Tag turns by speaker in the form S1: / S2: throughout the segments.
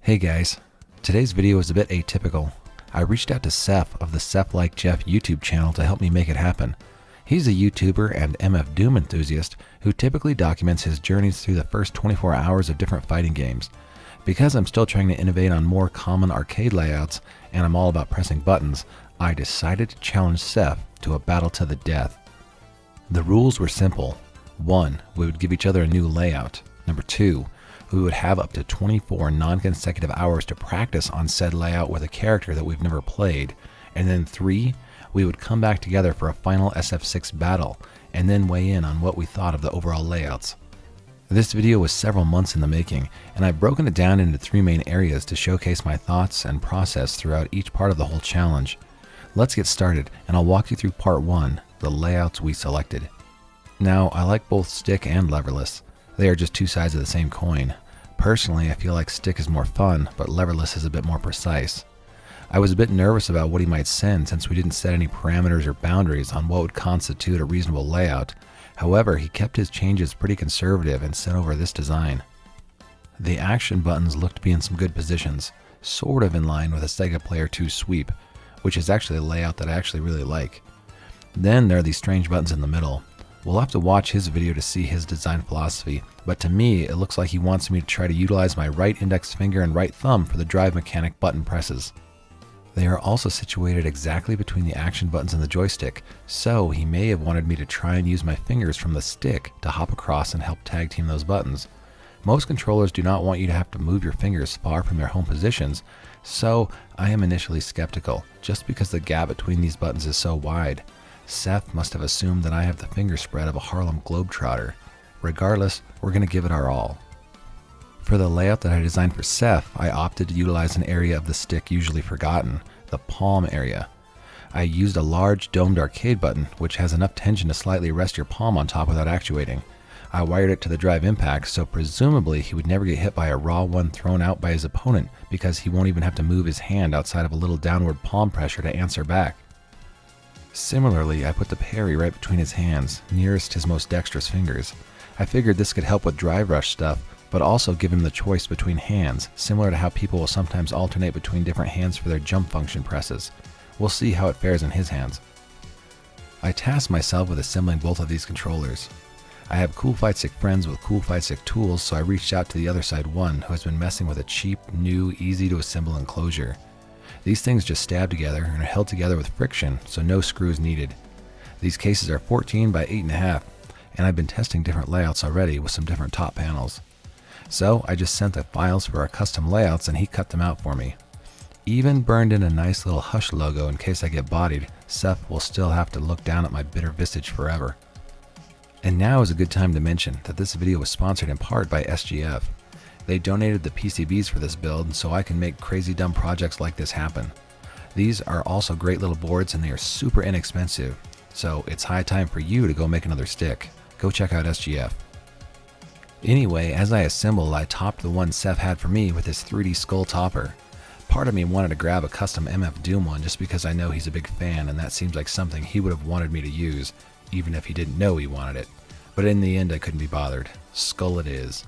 S1: Hey guys, today's video is a bit atypical. I reached out to Seff of the SeffLikeJeff YouTube channel to help me make it happen. He's a YouTuber and MF Doom enthusiast who typically documents his journeys through the first 24 hours of different fighting games. Because I'm still trying to innovate on more common arcade layouts and I'm all about pressing buttons, I decided to challenge Seff to a battle to the death. The rules were simple. 1. We would give each other a new layout. 2. We would have up to 24 non-consecutive hours to practice on said layout with a character that we've never played. And then 3, we would come back together for a final SF6 battle, and then weigh in on what we thought of the overall layouts. This video was several months in the making, and I've broken it down into 3 main areas to showcase my thoughts and process throughout each part of the whole challenge. Let's get started, and I'll walk you through part 1, the layouts we selected. Now, I like both stick and leverless. They are just two sides of the same coin. Personally, I feel like stick is more fun, but leverless is a bit more precise. I was a bit nervous about what he might send since we didn't set any parameters or boundaries on what would constitute a reasonable layout. However, he kept his changes pretty conservative and sent over this design. The action buttons looked to be in some good positions, sort of in line with a Sega Player 2 sweep, which is actually a layout that I actually really like. Then there are these strange buttons in the middle. We'll have to watch his video to see his design philosophy, but to me, it looks like he wants me to try to utilize my right index finger and right thumb for the drive mechanic button presses. They are also situated exactly between the action buttons and the joystick, so he may have wanted me to try and use my fingers from the stick to hop across and help tag team those buttons. Most controllers do not want you to have to move your fingers far from their home positions, so I am initially skeptical, just because the gap between these buttons is so wide. Seff must have assumed that I have the finger spread of a Harlem Globetrotter. Regardless, we're going to give it our all. For the layout that I designed for Seff, I opted to utilize an area of the stick usually forgotten, the palm area. I used a large domed arcade button, which has enough tension to slightly rest your palm on top without actuating. I wired it to the drive impact, so presumably he would never get hit by a raw one thrown out by his opponent because he won't even have to move his hand outside of a little downward palm pressure to answer back. Similarly, I put the parry right between his hands, nearest his most dexterous fingers. I figured this could help with drive rush stuff, but also give him the choice between hands, similar to how people will sometimes alternate between different hands for their jump function presses. We'll see how it fares in his hands. I tasked myself with assembling both of these controllers. I have cool fight stick friends with cool fight stick tools, so I reached out to the other side one who has been messing with a cheap, new, easy to assemble enclosure. These things just stab together and are held together with friction, so no screws needed. These cases are 14 by 8.5, and I've been testing different layouts already with some different top panels. So I just sent the files for our custom layouts and he cut them out for me. Even burned in a nice little Hush logo in case I get bodied. Seff will still have to look down at my bitter visage forever. And now is a good time to mention that this video was sponsored in part by SGF. They donated the PCBs for this build so I can make crazy dumb projects like this happen. These are also great little boards and they are super inexpensive, so it's high time for you to go make another stick. Go check out SGF. Anyway, as I assembled, I topped the one Seff had for me with his 3D skull topper. Part of me wanted to grab a custom MF Doom one just because I know he's a big fan and that seems like something he would have wanted me to use, even if he didn't know he wanted it. But in the end I couldn't be bothered. Skull it is.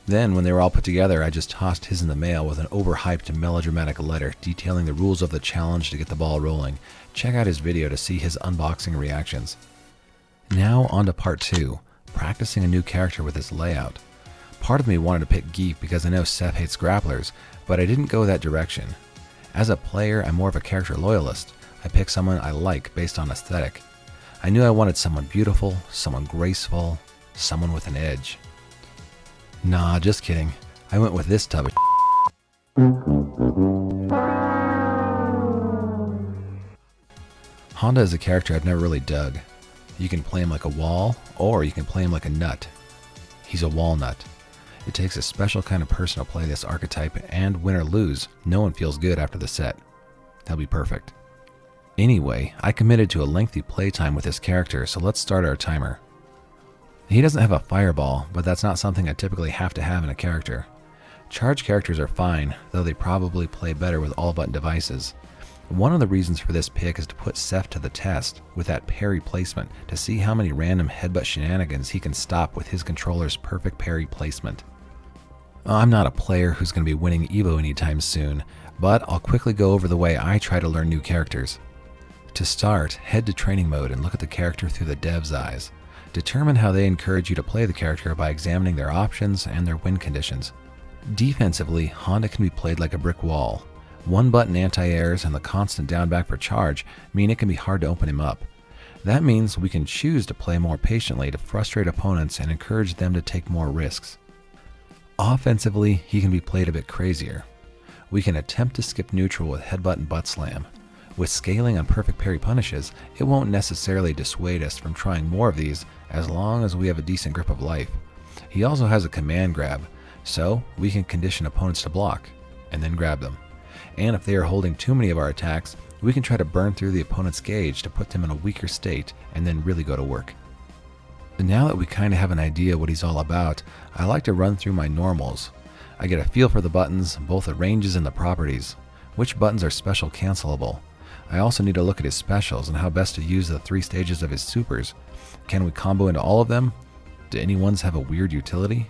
S1: Then, when they were all put together, I just tossed his in the mail with an overhyped melodramatic letter detailing the rules of the challenge to get the ball rolling. Check out his video to see his unboxing reactions. Now on to part 2, practicing a new character with this layout. Part of me wanted to pick Geef because I know Seff hates grapplers, but I didn't go that direction. As a player, I'm more of a character loyalist. I pick someone I like based on aesthetic. I knew I wanted someone beautiful, someone graceful, someone with an edge. Nah, just kidding. I went with this tub of Honda is a character I've never really dug. You can play him like a wall, or you can play him like a nut. He's a walnut. It takes a special kind of person to play this archetype, and win or lose, no one feels good after the set. He'll be perfect. Anyway, I committed to a lengthy playtime with this character, so let's start our timer. He doesn't have a fireball, but that's not something I typically have to have in a character. Charge characters are fine, though they probably play better with all button devices. One of the reasons for this pick is to put Seff to the test with that parry placement to see how many random headbutt shenanigans he can stop with his controller's perfect parry placement. I'm not a player who's going to be winning EVO anytime soon, but I'll quickly go over the way I try to learn new characters. To start, head to training mode and look at the character through the dev's eyes. Determine how they encourage you to play the character by examining their options and their win conditions. Defensively, Honda can be played like a brick wall. One-button anti-airs and the constant down back for charge mean it can be hard to open him up. That means we can choose to play more patiently to frustrate opponents and encourage them to take more risks. Offensively, he can be played a bit crazier. We can attempt to skip neutral with headbutt and butt slam. With scaling on perfect parry punishes, it won't necessarily dissuade us from trying more of these as long as we have a decent grip of life. He also has a command grab, so we can condition opponents to block, and then grab them. And if they are holding too many of our attacks, we can try to burn through the opponent's gauge to put them in a weaker state and then really go to work. Now that we kind of have an idea what he's all about, I like to run through my normals. I get a feel for the buttons, both the ranges and the properties. Which buttons are special cancelable? I also need to look at his specials and how best to use the 3 stages of his supers. Can we combo into all of them? Do any ones have a weird utility?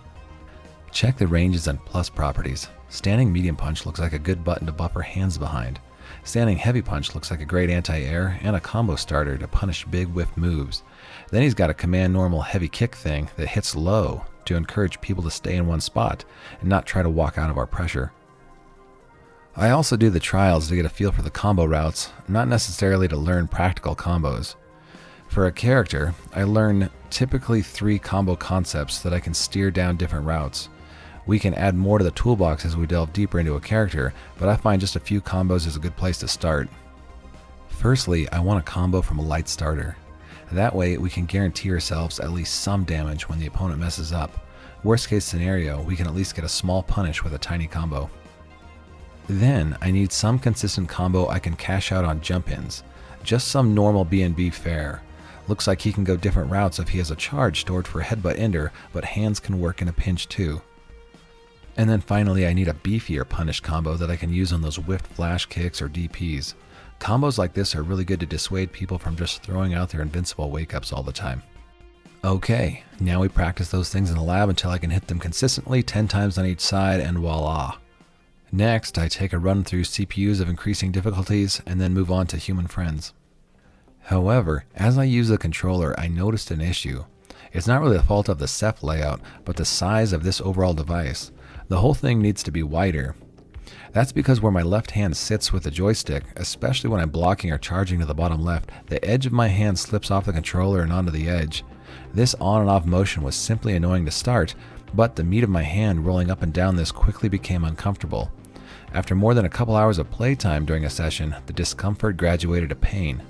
S1: Check the ranges and plus properties. Standing medium punch looks like a good button to buffer hands behind. Standing heavy punch looks like a great anti-air and a combo starter to punish big whiff moves. Then he's got a command normal heavy kick thing that hits low to encourage people to stay in one spot and not try to walk out of our pressure. I also do the trials to get a feel for the combo routes, not necessarily to learn practical combos. For a character, I learn typically 3 combo concepts that I can steer down different routes. We can add more to the toolbox as we delve deeper into a character, but I find just a few combos is a good place to start. Firstly, I want a combo from a light starter. That way we can guarantee ourselves at least some damage when the opponent messes up. Worst case scenario, we can at least get a small punish with a tiny combo. Then I need some consistent combo I can cash out on jump-ins. Just some normal B&B fare. Looks like he can go different routes if he has a charge stored for headbutt ender, but hands can work in a pinch too. And then finally I need a beefier punish combo that I can use on those whiffed flash kicks or DPs. Combos like this are really good to dissuade people from just throwing out their invincible wake-ups all the time. Okay, now we practice those things in the lab until I can hit them consistently 10 times on each side and voila. Next, I take a run through CPUs of increasing difficulties and then move on to human friends. However, as I use the controller, I noticed an issue. It's not really the fault of the Seff layout, but the size of this overall device. The whole thing needs to be wider. That's because where my left hand sits with the joystick, especially when I'm blocking or charging to the bottom left, the edge of my hand slips off the controller and onto the edge. This on and off motion was simply annoying to start, but the meat of my hand rolling up and down this quickly became uncomfortable. After more than a couple hours of playtime during a session, the discomfort graduated to pain.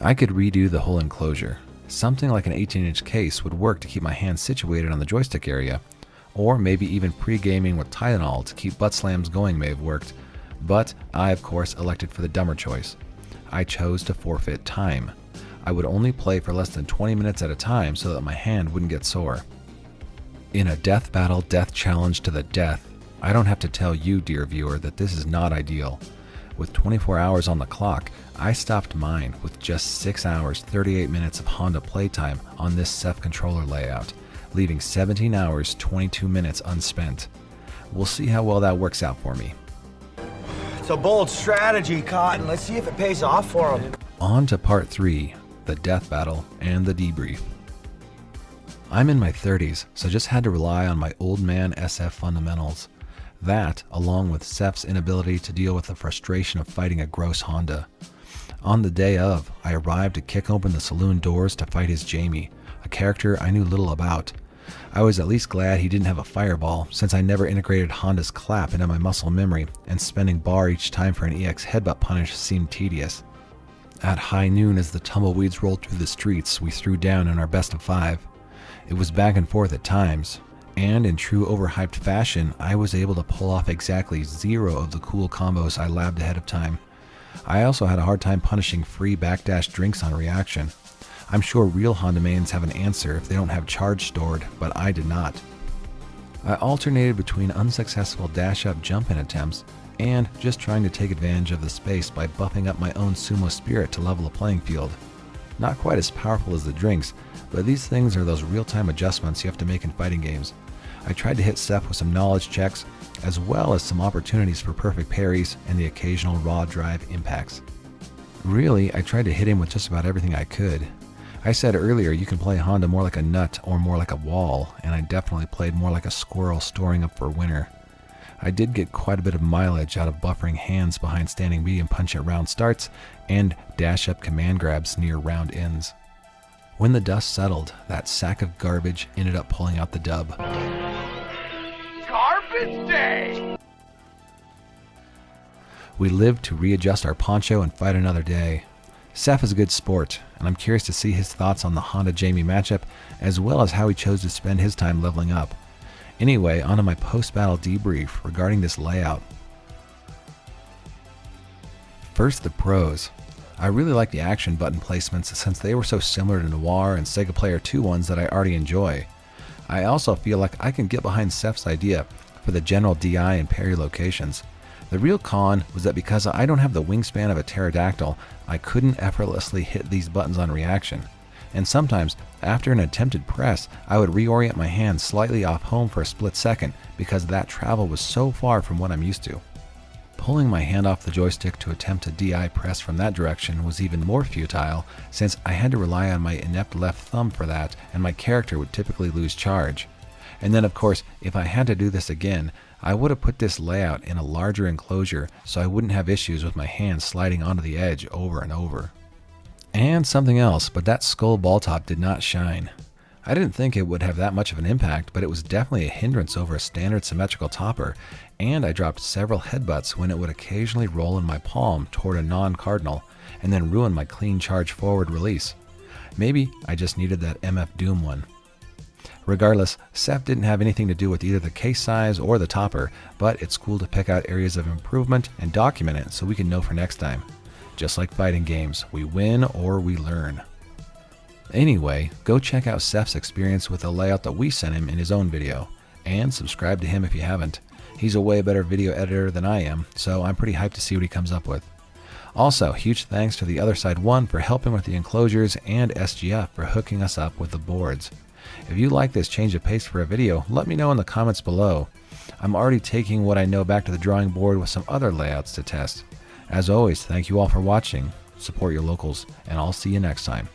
S1: I could redo the whole enclosure. Something like an 18-inch case would work to keep my hand situated on the joystick area, or maybe even pre-gaming with Tylenol to keep butt slams going may have worked, but I of course elected for the dumber choice. I chose to forfeit time. I would only play for less than 20 minutes at a time so that my hand wouldn't get sore. In a death battle, death challenge to the death, I don't have to tell you, dear viewer, that this is not ideal. With 24 hours on the clock, I stopped mine with just 6 hours 38 minutes of Honda playtime on this Seff controller layout, leaving 17 hours 22 minutes unspent. We'll see how well that works out for me.
S2: It's a bold strategy, Cotton. Let's see if it pays off for him.
S1: On to part 3, the death battle and the debrief. I'm in my 30s, so just had to rely on my old man SF fundamentals. That, along with Seff's inability to deal with the frustration of fighting a gross Honda. On the day of, I arrived to kick open the saloon doors to fight his Jamie, a character I knew little about. I was at least glad he didn't have a fireball, since I never integrated Honda's clap into my muscle memory, and spending bar each time for an EX headbutt punish seemed tedious. At high noon, as the tumbleweeds rolled through the streets, we threw down in our best of 5. It was back and forth at times, and in true overhyped fashion, I was able to pull off exactly 0 of the cool combos I labbed ahead of time. I also had a hard time punishing free backdash drinks on reaction. I'm sure real Honda mains have an answer if they don't have charge stored, but I did not. I alternated between unsuccessful dash-up jump-in attempts and just trying to take advantage of the space by buffing up my own sumo spirit to level the playing field. Not quite as powerful as the drinks, but these things are those real-time adjustments you have to make in fighting games. I tried to hit Seff with some knowledge checks, as well as some opportunities for perfect parries and the occasional raw drive impacts. Really, I tried to hit him with just about everything I could. I said earlier you can play Honda more like a nut or more like a wall, and I definitely played more like a squirrel storing up for winter. I did get quite a bit of mileage out of buffering hands behind standing B and punch at round starts, and dash up command grabs near round ends. When the dust settled, that sack of garbage ended up pulling out the dub.
S3: Garbage day!
S1: We lived to readjust our poncho and fight another day. Seff is a good sport, and I'm curious to see his thoughts on the Honda Jamie matchup, as well as how he chose to spend his time leveling up. Anyway, onto my post-battle debrief regarding this layout. First, the pros. I really like the action button placements since they were so similar to Noir and Sega Player 2 ones that I already enjoy. I also feel like I can get behind Seff's idea for the general DI and parry locations. The real con was that because I don't have the wingspan of a pterodactyl, I couldn't effortlessly hit these buttons on reaction. And sometimes, after an attempted press, I would reorient my hand slightly off home for a split second because that travel was so far from what I'm used to. Pulling my hand off the joystick to attempt a DI press from that direction was even more futile since I had to rely on my inept left thumb for that, and my character would typically lose charge. And then of course, if I had to do this again, I would have put this layout in a larger enclosure so I wouldn't have issues with my hand sliding onto the edge over and over. And something else, but that skull ball top did not shine. I didn't think it would have that much of an impact, but it was definitely a hindrance over a standard symmetrical topper, and I dropped several headbutts when it would occasionally roll in my palm toward a non-cardinal, and then ruin my clean charge forward release. Maybe I just needed that MF Doom one. Regardless, Seff didn't have anything to do with either the case size or the topper, but it's cool to pick out areas of improvement and document it so we can know for next time. Just like fighting games, we win or we learn. Anyway, go check out Seff's experience with the layout that we sent him in his own video, and subscribe to him if you haven't. He's a way better video editor than I am, so I'm pretty hyped to see what he comes up with. Also, huge thanks to the Other Side 1 for helping with the enclosures and SGF for hooking us up with the boards. If you like this change of pace for a video, let me know in the comments below. I'm already taking what I know back to the drawing board with some other layouts to test. As always, thank you all for watching, support your locals, and I'll see you next time.